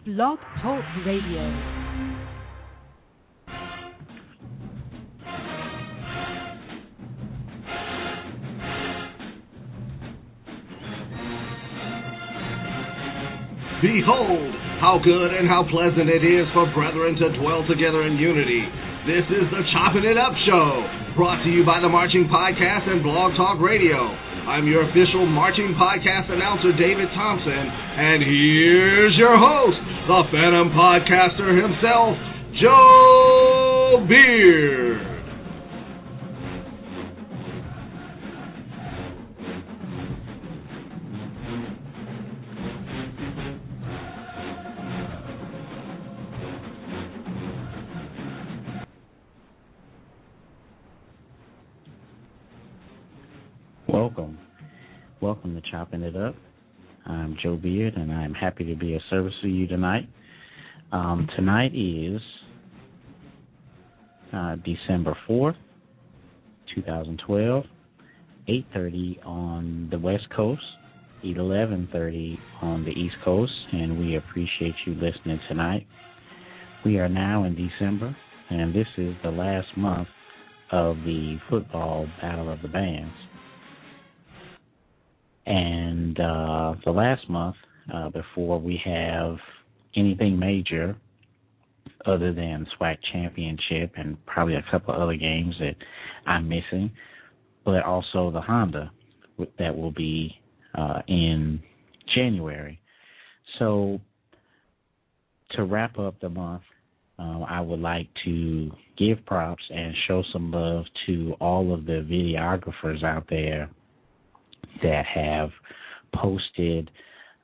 Blog Talk Radio. Behold, how good and how pleasant it is for brethren to dwell together in unity. This is the Choppin It Up Show, brought to you by the Marching Podcast and Blog Talk Radio. I'm your official Marching Podcast announcer, David Thompson, and here's your host, the Phantom Podcaster himself, Joe Beard. Welcome to Choppin It Up. I'm Joe Beard, and I'm happy to be of service to you tonight. Tonight is December 4th, 2012, 8:30 on the West Coast, 11:30 on the East Coast, and we appreciate you listening tonight. We are now in December, and this is the last month of the football Battle of the Bands. And the last month, before we have anything major other than SWAC Championship and probably a couple other games that I'm missing, but also the Honda that will be in January. So to wrap up the month, I would like to give props and show some love to all of the videographers out there that have posted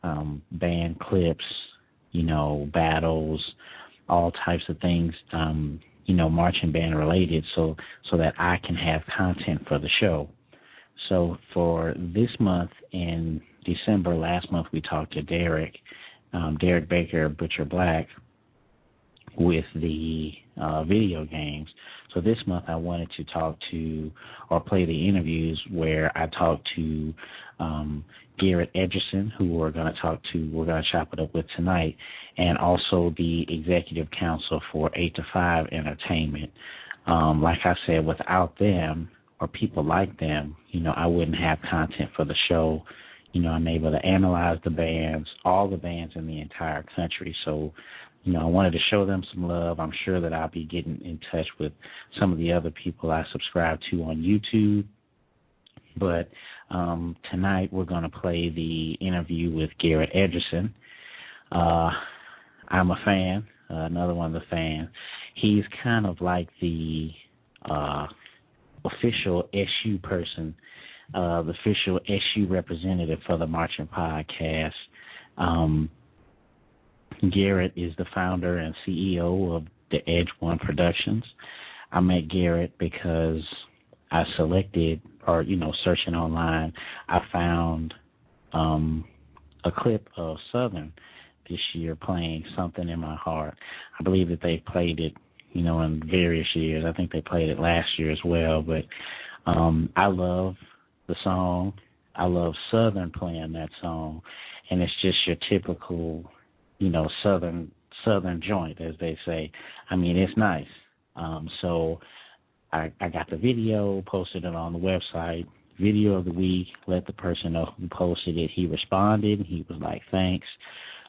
band clips, battles, all types of things, marching band related, so that I can have content for the show. So for this month in December, last month we talked to Derek Baker, Butcher Black, with the video games. So this month I wanted to talk to or play the interviews where I talked to Garrett Edgerson, who we're going to chop it up with tonight, and also the executive counsel for 8 to 5 Entertainment. Like I said, without them or people like them, I wouldn't have content for the show. I'm able to analyze the bands, all the bands in the entire country. So I wanted to show them some love. I'm sure that I'll be getting in touch with some of the other people I subscribe to on YouTube. But tonight we're going to play the interview with Garrett Edgerson. I'm a fan, another one of the fans. He's kind of like the official SU person, the official SU representative for the Marching Podcast. Garrett is the founder and CEO of DaEdge One Productions. I met Garrett because I selected, or searching online, I found a clip of Southern this year playing Something in My Heart. I believe that they played it, in various years. I think they played it last year as well. But I love the song. I love Southern playing that song, and it's just your typical Southern joint, as they say. I mean, it's nice. So I got the video, posted it on the website, video of the week, let the person know who posted it. He responded. He was like, thanks.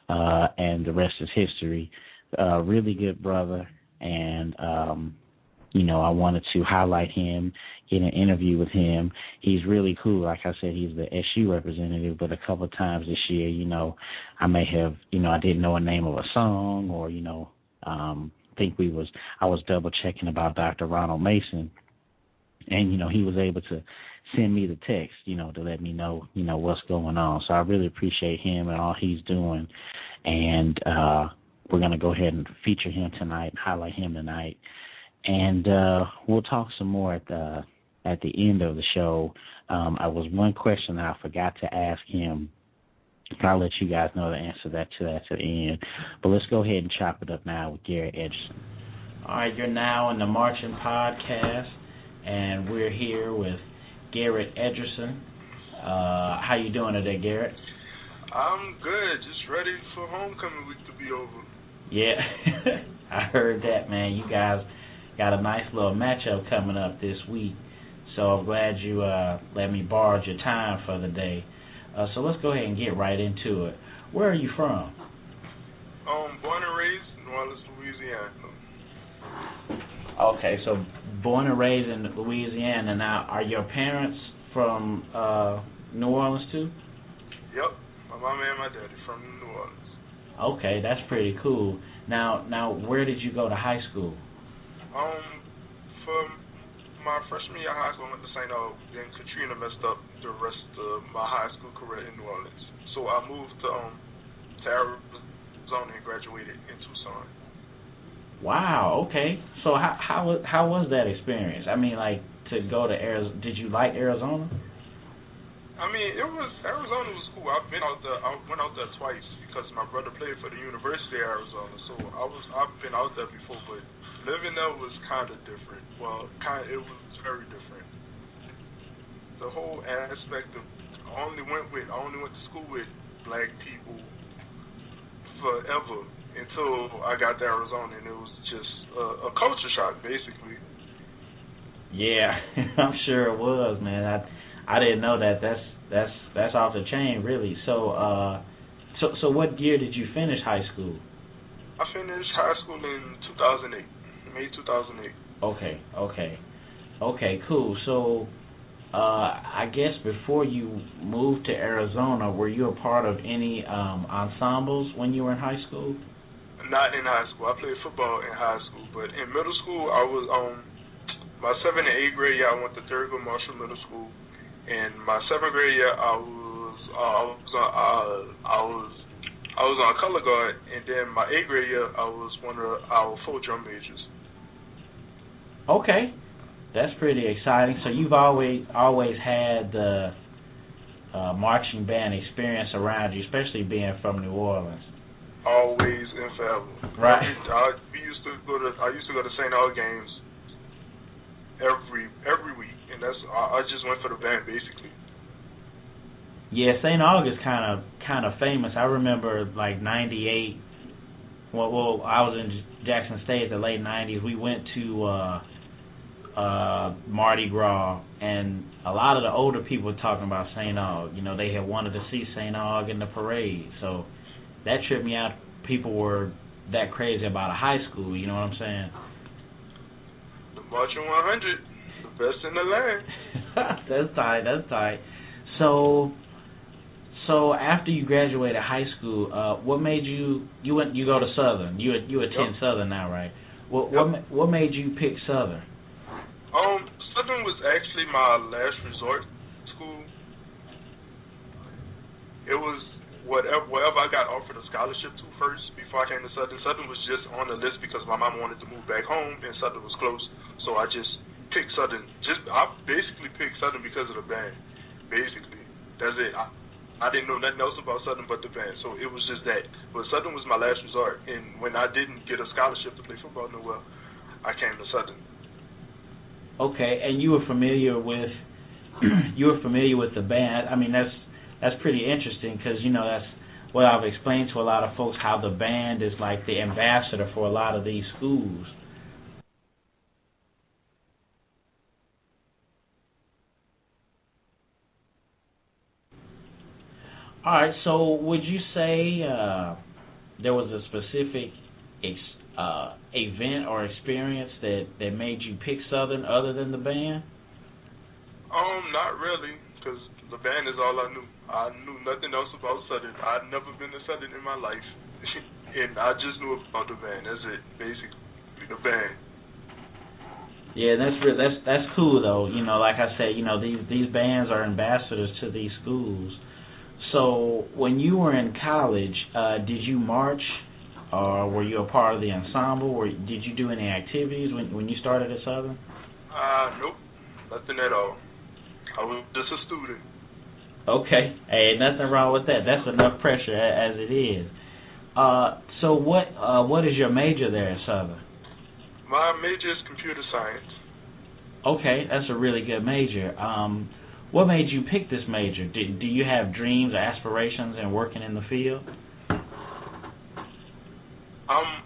And the rest is history. Really good brother. And, I wanted to highlight him, get an interview with him. He's really cool. Like I said, he's the SU representative, but a couple of times this year, I may have, I didn't know a name of a song, or, I was double checking about Dr. Ronald Mason, and, he was able to send me the text, to let me know, what's going on. So I really appreciate him and all he's doing. And we're going to go ahead and feature him tonight, highlight him tonight. And we'll talk some more at the end of the show. I was one question that I forgot to ask him. I'll let you guys know the answer to that at the end. But let's go ahead and chop it up now with Garrett Edgerson. All right, you're now in the Marching Podcast, and we're here with Garrett Edgerson. How you doing today, Garrett? I'm good. Just ready for homecoming week to be over. Yeah, I heard that, man. You guys got a nice little matchup coming up this week. So I'm glad you let me borrow your time for the day. So let's go ahead and get right into it. Where are you from? Born and raised in New Orleans, Louisiana. Okay, so born and raised in Louisiana. Now, are your parents from New Orleans too? Yep, my mama and my daddy from New Orleans. Okay, that's pretty cool. Now, where did you go to high school? For my freshman year of high school, I went to St. Aug. Then Katrina messed up the rest of my high school career in New Orleans. So I moved to Arizona and graduated in Tucson. Wow. Okay. So how was that experience? I mean, like to go to Arizona. Did you like Arizona? I mean, Arizona was cool. I went out there twice because my brother played for the University of Arizona. So I've been out there before, but living there was kind of different. Well, it was very different. The whole aspect of I only went to school with black people forever until I got to Arizona, and it was just a culture shock, basically. Yeah, I'm sure it was, man. I didn't know that. That's off the chain, really. So what year did you finish high school? I finished high school in 2008, May 2008. Okay, cool. So I guess before you moved to Arizona, were you a part of any ensembles when you were in high school? Not in high school. I played football in high school, but in middle school, I was my 7th and 8th grade year, I went to Thurgood Marshall Middle School. In my 7th grade year, I was on color guard, and then my 8th grade year, I was one of our 4 drum majors. Okay, that's pretty exciting. So you've always had the marching band experience around you, especially being from New Orleans. Always and forever. Right. I used to go to St. Aug games every week, and I just went for the band basically. Yeah, St. Aug is kind of famous. I remember like '98. Well, I was in Jackson State in the late '90s. We went to Mardi Gras, and a lot of the older people were talking about St. Aug. You know, they had wanted to see St. Aug in the parade, so that tripped me out. People were that crazy about a high school. You know what I'm saying? The Marching 100, the best in the land. That's tight. So after you graduated high school, what made you go to Southern? You attend Southern now, right? What made you pick Southern? Southern was actually my last resort school. It was wherever I got offered a scholarship to first before I came to Southern. Southern was just on the list because my mom wanted to move back home, and Southern was close. So I just picked Southern. I basically picked Southern because of the band. Basically, that's it. I didn't know nothing else about Southern but the band, so it was just that. But Southern was my last resort, and when I didn't get a scholarship to play football nowhere, I came to Southern. Okay, and you were familiar with the band. I mean, that's pretty interesting because that's what I've explained to a lot of folks, how the band is like the ambassador for a lot of these schools. All right, so would you say there was a specific event or experience that made you pick Southern other than the band? Not really, because the band is all I knew. I knew nothing else about Southern. I'd never been to Southern in my life, and I just knew about the band. That's it, basically, the band. Yeah, that's cool though. Like I said, these bands are ambassadors to these schools. So when you were in college, did you march, or were you a part of the ensemble, or did you do any activities when you started at Southern? Nope, nothing at all. I was just a student. Okay, hey, nothing wrong with that. That's enough pressure as it is. So what is your major there at Southern? My major is computer science. Okay, that's a really good major. What made you pick this major? Do you have dreams or aspirations in working in the field?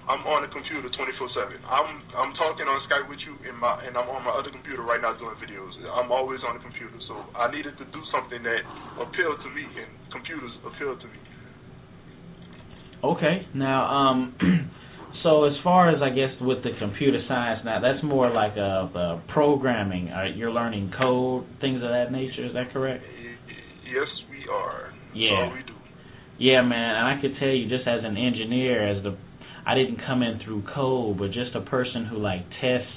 I'm on the computer 24/7. I'm talking on Skype with you, and I'm on my other computer right now doing videos. I'm always on the computer, so I needed to do something that appealed to me, and computers appeal to me. Okay, now, so as far as I guess with the computer science, now that's more like a programming. You're learning code, things of that nature. Is that correct? Yes, we are. Yeah. That's all we do. Yeah, man, and I could tell you, just as an engineer, I didn't come in through code, but just a person who like tests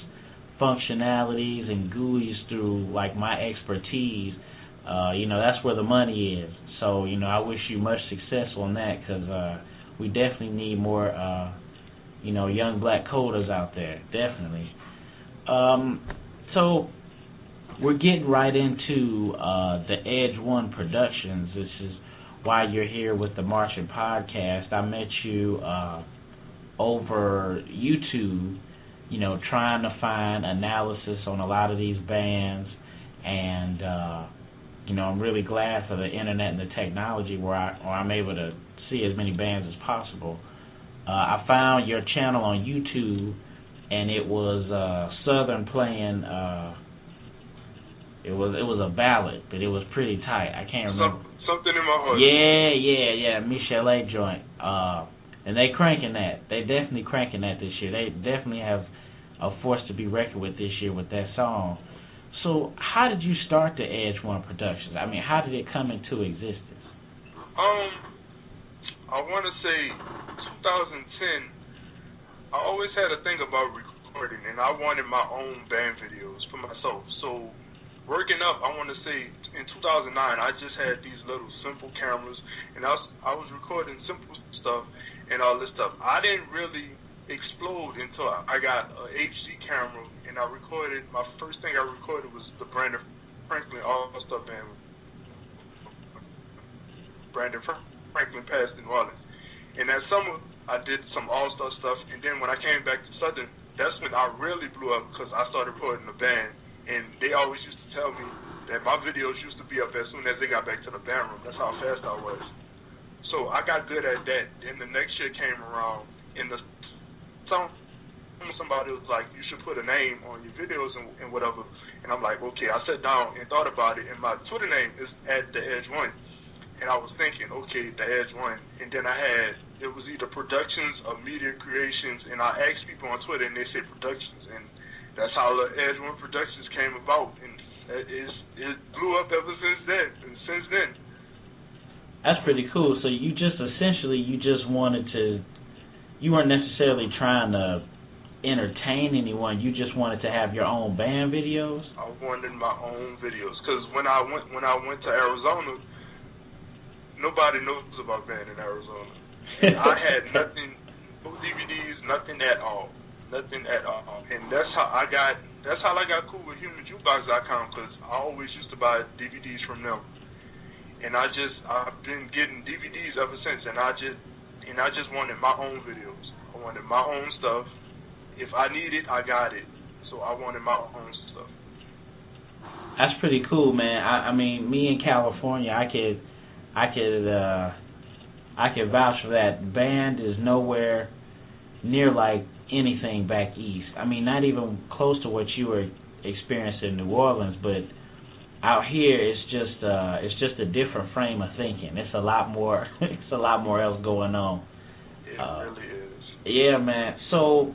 functionalities and GUIs through like my expertise. That's where the money is. So I wish you much success on that, because we definitely need more young black coders out there, definitely. So we're getting right into the Edge One Productions. This is why you're here with the Marching Podcast. I met you over YouTube, trying to find analysis on a lot of these bands, and I'm really glad for the internet and the technology where I'm able to see as many bands as possible. I found your channel on YouTube, and it was Southern playing. It was a ballad, but it was pretty tight. I can't remember. Something in my heart. Yeah, Michelle A. joint. And they cranking that. They definitely cranking that this year. They definitely have a force to be reckoned with this year with that song. So how did you start the Edge One Productions? I mean, how did it come into existence? I want to say 2010. I always had a thing about recording, and I wanted my own band videos for myself. So working up, I want to say in 2009, I just had these little simple cameras, and I was recording simple stuff and all this stuff. I didn't really explode until I got a HD camera, and I recorded. My first thing I recorded was the Brandon Franklin All-Star Band. Brandon Franklin passed in New Orleans. And that summer, I did some All-Star stuff, and then when I came back to Southern, that's when I really blew up, because I started recording the band, and they always used to tell me that my videos used to be up as soon as they got back to the band room. That's how fast I was. So I got good at that. Then the next year came around, and somebody was like, you should put a name on your videos and whatever. And I'm like, okay. I sat down and thought about it, and my Twitter name is @DaEdge1. And I was thinking, okay, DaEdge1. And then it was either Productions or Media Creations, and I asked people on Twitter, and they said Productions. And that's how the Edge One Productions came about. And it blew up ever since then. That's pretty cool. So you just wanted to, you weren't necessarily trying to entertain anyone. You just wanted to have your own band videos? I wanted my own videos, because when I went to Arizona, nobody knows about band in Arizona. I had nothing, no DVDs, nothing at all. And that's how I got cool with HumanJukebox.com, because I always used to buy DVDs from them. And I've been getting DVDs ever since, and I just wanted my own videos. I wanted my own stuff. If I need it, I got it. So I wanted my own stuff. That's pretty cool, man. I mean, me in California, I could vouch for that. Band is nowhere near like anything back east. I mean, not even close to what you were experiencing in New Orleans, but out here it's just a different frame of thinking. It's a lot more else going on. It really is. Yeah, man. So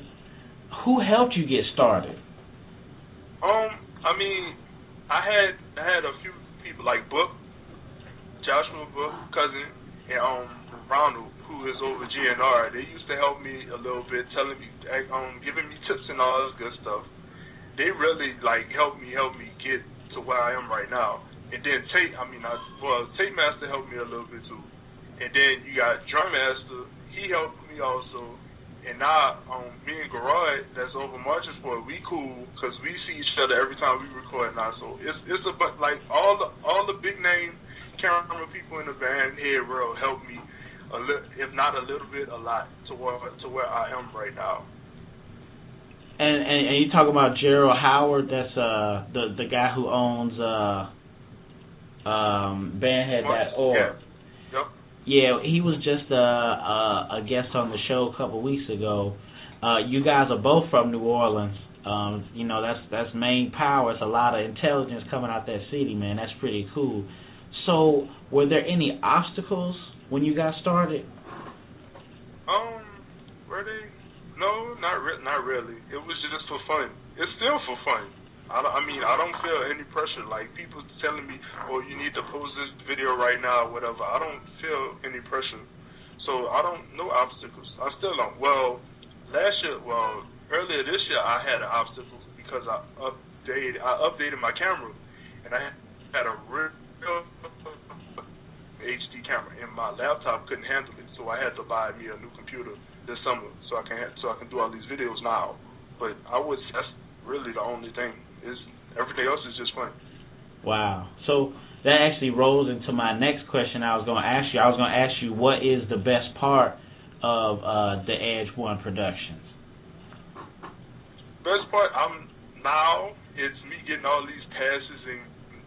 who helped you get started? I mean, I had a few people like Joshua Book, cousin, and Ronald, who is over GNR. They used to help me a little bit, telling me, giving me tips and all this good stuff. They really helped me get to where I am right now. And then Tape Master helped me a little bit too. And then you got Drum Master, he helped me also. And now me and Garrett, that's over Marching Sport, we cool, because we see each other every time we record now. So it's all the big name camera people in the band here will help me, if not a little bit, a lot, to where I am right now. And you talk about Gerald Howard, that's the guy who owns bandhead.org. Yeah. Yep. Yeah, he was just a guest on the show a couple weeks ago. You guys are both from New Orleans. You know, that's main power. It's a lot of intelligence coming out that city, man. That's pretty cool. So, were there any obstacles when you got started? Were they? No, not really. It was just for fun. It's still for fun. I don't feel any pressure. Like, people telling me, oh, you need to post this video right now or whatever. I don't feel any pressure. So, no obstacles. I still don't. Well, earlier this year, I had an obstacle because I updated my camera, and I had a real HD camera, and my laptop couldn't handle it, so I had to buy me a new computer this summer so I can do all these videos now. But that's really the only thing. Everything else is just fun. Wow. So that actually rolls into my next question I was going to ask you. I was going to ask you, what is the best part of DaEdge One Productions? Best part, it's me getting all these passes and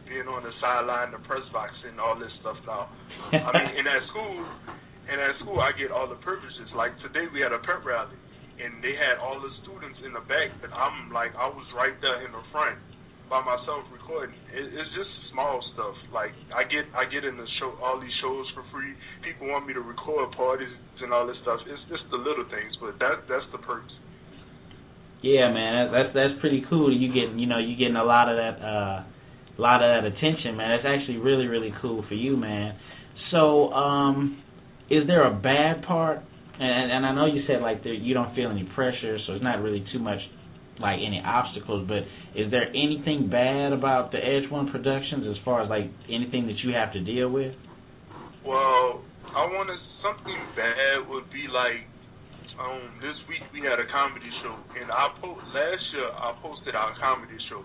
being on the sideline, the press box, and all this stuff now. I mean, in that school, I get all the privileges. Like today, we had a pep rally, and they had all the students in the back, but I was right there in the front by myself recording. It's just small stuff. Like I get in the show, all these shows for free. People want me to record parties and all this stuff. It's just the little things, but that's the perks. Yeah, man, that's pretty cool. You getting a lot of that attention, man. That's actually really, really cool for you, man. So, is there a bad part? And I know you said like you don't feel any pressure, so it's not really too much like any obstacles. But is there anything bad about DaEdge One Productions as far as like anything that you have to deal with? Well, something bad would be like this week we had a comedy show, and last year I posted our comedy show,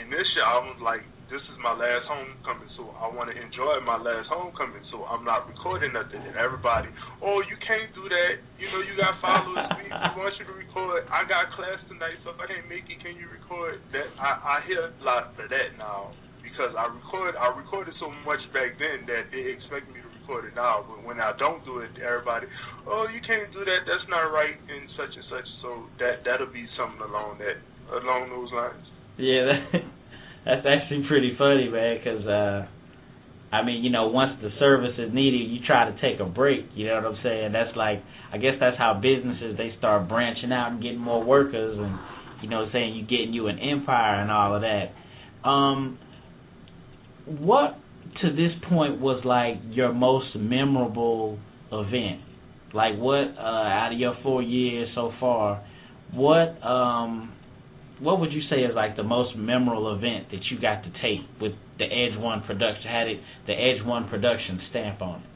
and this year I was like, this is my last homecoming, so I want to enjoy my last homecoming, so I'm not recording nothing. And everybody, oh, you can't do that. You know, you got followers. We want you to record. I got class tonight, so if I can't make it, can you record? That I hear a lot of that now because I recorded so much back then that they expect me to record it now. But when I don't do it, everybody, oh, you can't do that. That's not right, and such and such. So that'll be something along those lines. Yeah. That's actually pretty funny, man, because, I mean, you know, once the service is needed, you try to take a break, you know what I'm saying? That's like, I guess that's how businesses, they start branching out and getting more workers and, you know, saying you getting you an empire and all of that. What, to this point, was, like, your most memorable event? Like, what, out of your 4 years so far, what would you say is like the most memorable event that you got to tape with DaEdge One Production? Had it DaEdge One Production stamp on it?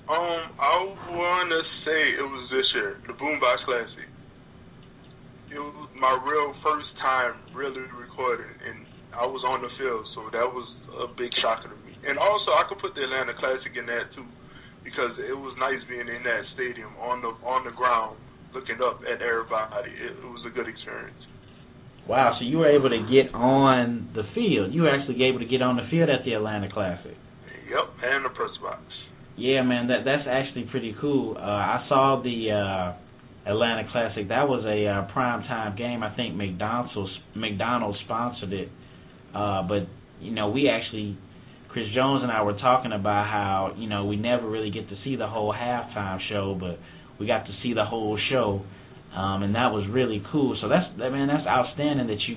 I wanna say it was this year, the Boombox Classic. It was my real first time really recording, and I was on the field, so that was a big shocker to me. And also, I could put the Atlanta Classic in that too, because it was nice being in that stadium on the ground, looking up at everybody. It was a good experience. Wow, so you were able to get on the field. You were actually able to get on the field at the Atlanta Classic. Yep, and the press box. Yeah, man, that's actually pretty cool. I saw the Atlanta Classic. That was a primetime game. I think McDonald's sponsored it. But, you know, Chris Jones and I were talking about how, you know, we never really get to see the whole halftime show, but we got to see the whole show, and that was really cool. So that's outstanding that you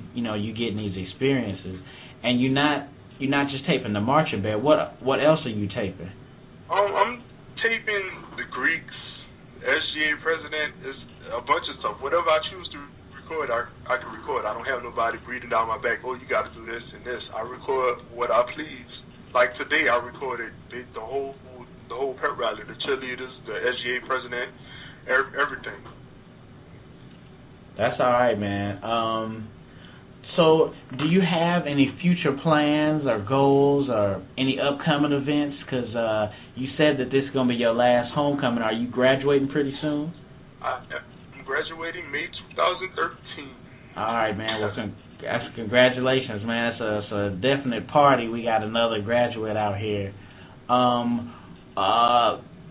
getting these experiences, and you're not just taping the marching band. What else are you taping? I'm taping the Greeks, SGA president, is a bunch of stuff. Whatever I choose to record, I can record. I don't have nobody breathing down my back. Oh, you got to do this and this. I record what I please. Like today, I recorded the whole pep rally, the cheerleaders, the SGA president, everything. That's all right, man. So, do you have any future plans or goals or any upcoming events? Because you said that this is going to be your last homecoming. Are you graduating pretty soon? I'm graduating May 2013. All right, man. Well, Congratulations, man. It's a definite party. We got another graduate out here.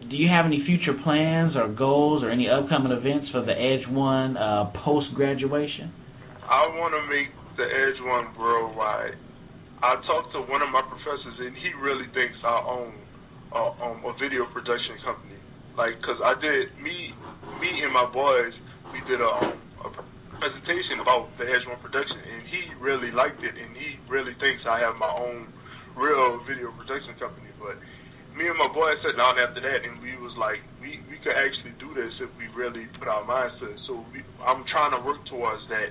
Do you have any future plans or goals or any upcoming events for the Edge One post-graduation? I want to make the Edge One worldwide. I talked to one of my professors, and he really thinks I own a video production company. Like, because me and my boys, we did a presentation about the Edge One production, and he really liked it, and he really thinks I have my own real video production company. But me and my boys sat down after that, and we was like, we could actually do this if we really put our minds to it. So I'm trying to work towards that.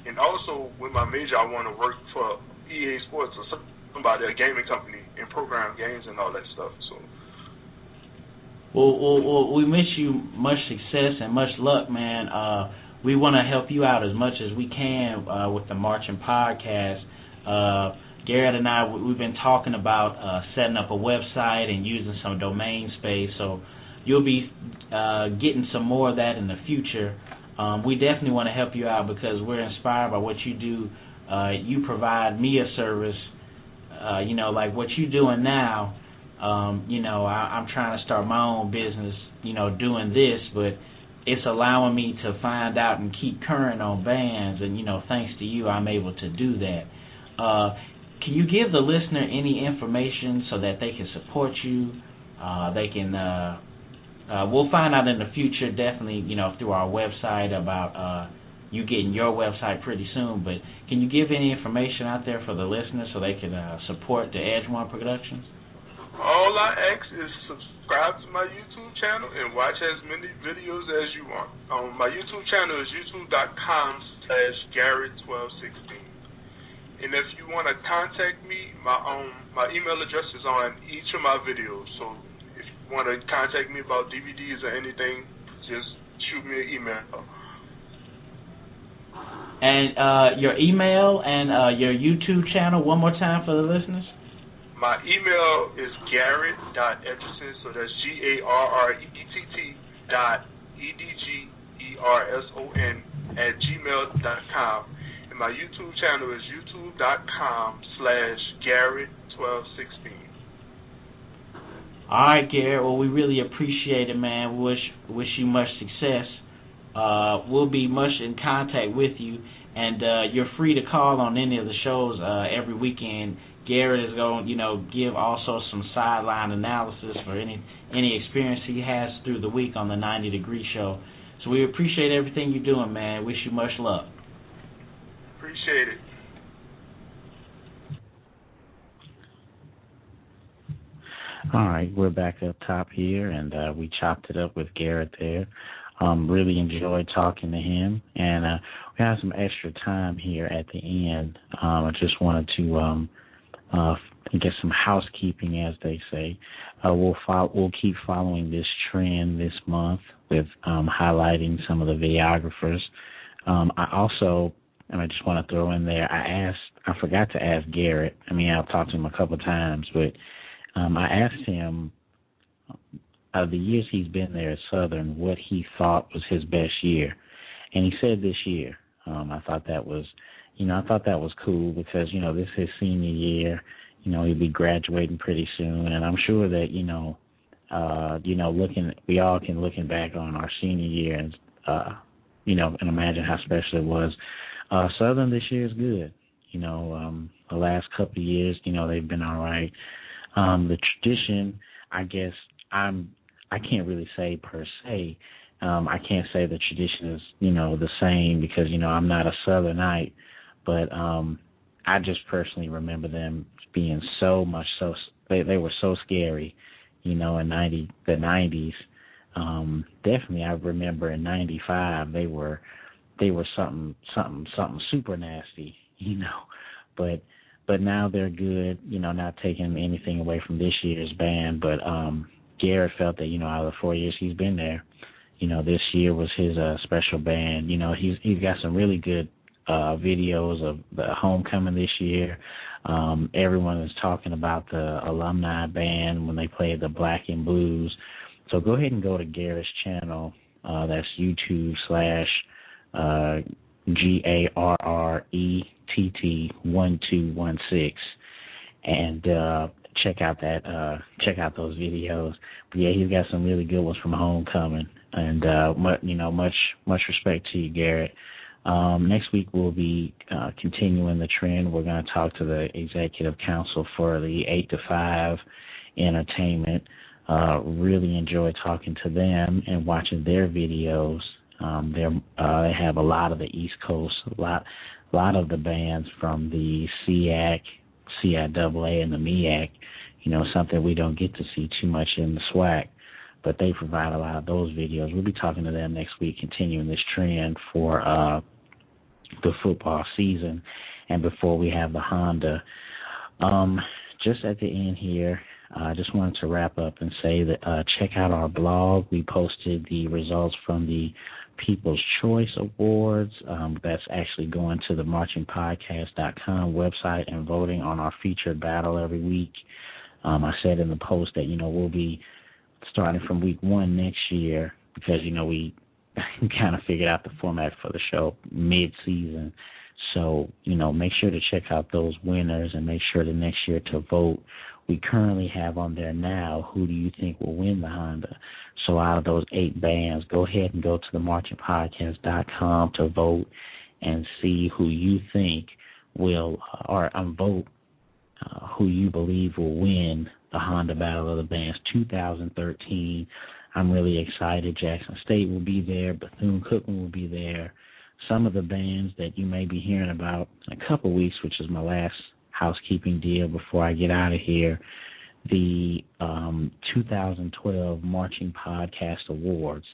And also, with my major, I want to work for EA Sports or somebody, a gaming company, and program games and all that stuff. So. Well, we wish you much success and much luck, man. We want to help you out as much as we can with the Marching Podcast. Garrett and I, we've been talking about setting up a website and using some domain space, so you'll be getting some more of that in the future. We definitely want to help you out because we're inspired by what you do. You provide me a service, like what you're doing now. I'm trying to start my own business, doing this, but it's allowing me to find out and keep current on bands, and, thanks to you, I'm able to do that. Can you give the listener any information so that they can support you? They can. We'll find out in the future, definitely, through our website about you getting your website pretty soon. But can you give any information out there for the listeners so they can support the Edge One Productions? All I ask is subscribe to my YouTube channel and watch as many videos as you want. My YouTube channel is youtube.com/Garrett1216. And if you want to contact me, my email address is on each of my videos. So if you want to contact me about DVDs or anything, just shoot me an email. And your email and your YouTube channel, one more time for the listeners? My email is Garrett.Edgerson, so that's GarrettEdgerson@gmail.com. And my YouTube channel is youtube.com/Garrett1216. All right, Garrett. Well, we really appreciate it, man. We wish you much success. We'll be much in contact with you, and you're free to call on any of the shows every weekend. Garrett is going to, give also some sideline analysis for any experience he has through the week on the 90 Degree Show. So we appreciate everything you're doing, man. Wish you much luck. Appreciate it. All right, we're back up top here, and we chopped it up with Garrett there. Really enjoyed talking to him, and we have some extra time here at the end. I just wanted to get some housekeeping, as they say. We'll keep following this trend this month with highlighting some of the videographers. I just want to throw in there, I forgot to ask Garrett. I've talked to him a couple of times, but I asked him the years he's been there at Southern, what he thought was his best year, and he said this year. I thought that was cool because this is his senior year. He'll be graduating pretty soon, and I'm sure that we all can looking back on our senior year and and imagine how special it was. Southern this year is good. The last couple of years, they've been all right. The tradition, I guess, I can't really say per se. I can't say the tradition is, the same because, I'm not a Southernite, but I just personally remember them being they were so scary, in the 90s. Definitely, I remember in 95 they were something super nasty, but now they're good, not taking anything away from this year's band, but Garrett felt that, out of the 4 years he's been there, this year was his special band. He's got some really good videos of the homecoming this year. Everyone is talking about the alumni band when they played the Black and Blues. So go ahead and go to Garrett's channel. That's YouTube/GarretT TT1216, and check out those videos. But yeah, he's got some really good ones from homecoming, and much respect to you, Garrett. Next week we'll be continuing the trend. We're going to talk to the executive council for the 8 to 5 entertainment. Really enjoy talking to them and watching their videos. They have a lot of the East Coast, a lot of the bands from the SEAC, CIAA, and the MEAC. Something we don't get to see too much in the SWAC, but they provide a lot of those videos. We'll be talking to them next week, continuing this trend for the football season, and before we have the Honda. Just at the end here, I just wanted to wrap up and say that check out our blog. We posted the results from the People's Choice Awards. That's actually going to the marchingpodcast.com website and voting on our featured battle every week. I said in the post that, we'll be starting from week 1 next year because, we kind of figured out the format for the show mid-season. So, make sure to check out those winners and make sure the next year to vote. We currently have on there now, who do you think will win the Honda? So out of those 8 bands, go ahead and go to the marchingpodcast.com to vote and see who you think will, vote who you believe will win the Honda Battle of the Bands 2013. I'm really excited. Jackson State will be there. Bethune-Cookman will be there. Some of the bands that you may be hearing about in a couple weeks, which is my last housekeeping deal before I get out of here, the 2012 Marching Podcast Awards.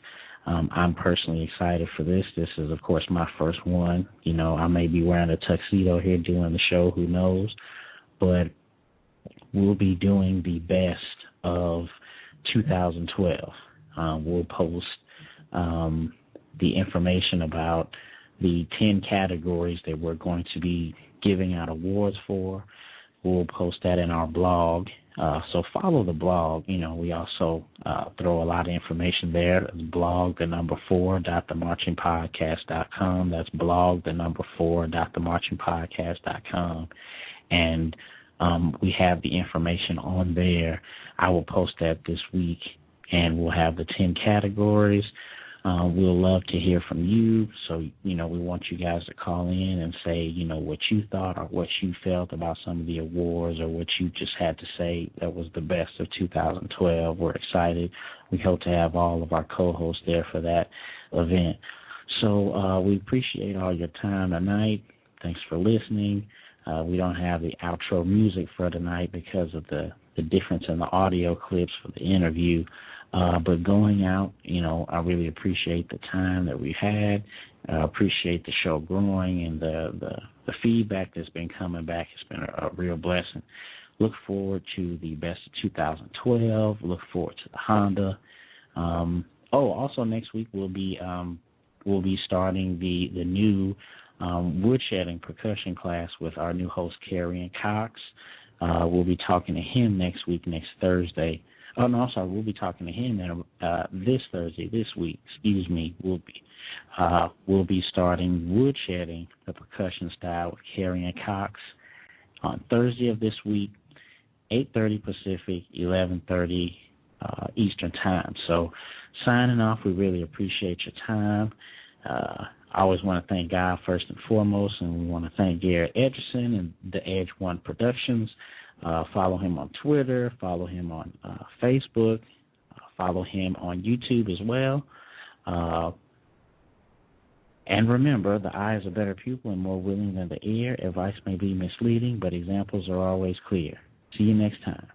I'm personally excited for this. This is, of course, my first one. I may be wearing a tuxedo here doing the show, who knows, but we'll be doing the best of 2012. We'll post the information about the 10 categories that we're going to be giving out awards for. We'll post that in our blog. So follow the blog. We also throw a lot of information there. It's blog4.themarchingpodcast.com. That's blog4.themarchingpodcast.com. And we have the information on there. I will post that this week, and we'll have the 10 categories. We'll love to hear from you. So, we want you guys to call in and say, what you thought or what you felt about some of the awards or what you just had to say that was the best of 2012. We're excited. We hope to have all of our co-hosts there for that event. So we appreciate all your time tonight. Thanks for listening. We don't have the outro music for tonight because of the difference in the audio clips for the interview. But going out, I really appreciate the time that we've had. I appreciate the show growing and the feedback that's been coming back. It's been a real blessing. Look forward to the best of 2012. Look forward to the Honda. Also next week we'll be starting the new woodshedding percussion class with our new host, Carrion Cox. We'll be talking to him next Thursday. Oh, no, I'm sorry. We'll be talking to him this Thursday, this week. Excuse me. We'll be starting woodshedding, the percussion style, with Carrion Cox on Thursday of this week, 8:30 Pacific, 11:30 Eastern Time. So signing off, we really appreciate your time. I always want to thank God first and foremost, and we want to thank Garrett Edgerson and DaEdge One Productions. Follow him on Twitter, follow him on Facebook, follow him on YouTube as well. And remember, the eye is a better pupil and more willing than the ear. Advice may be misleading, but examples are always clear. See you next time.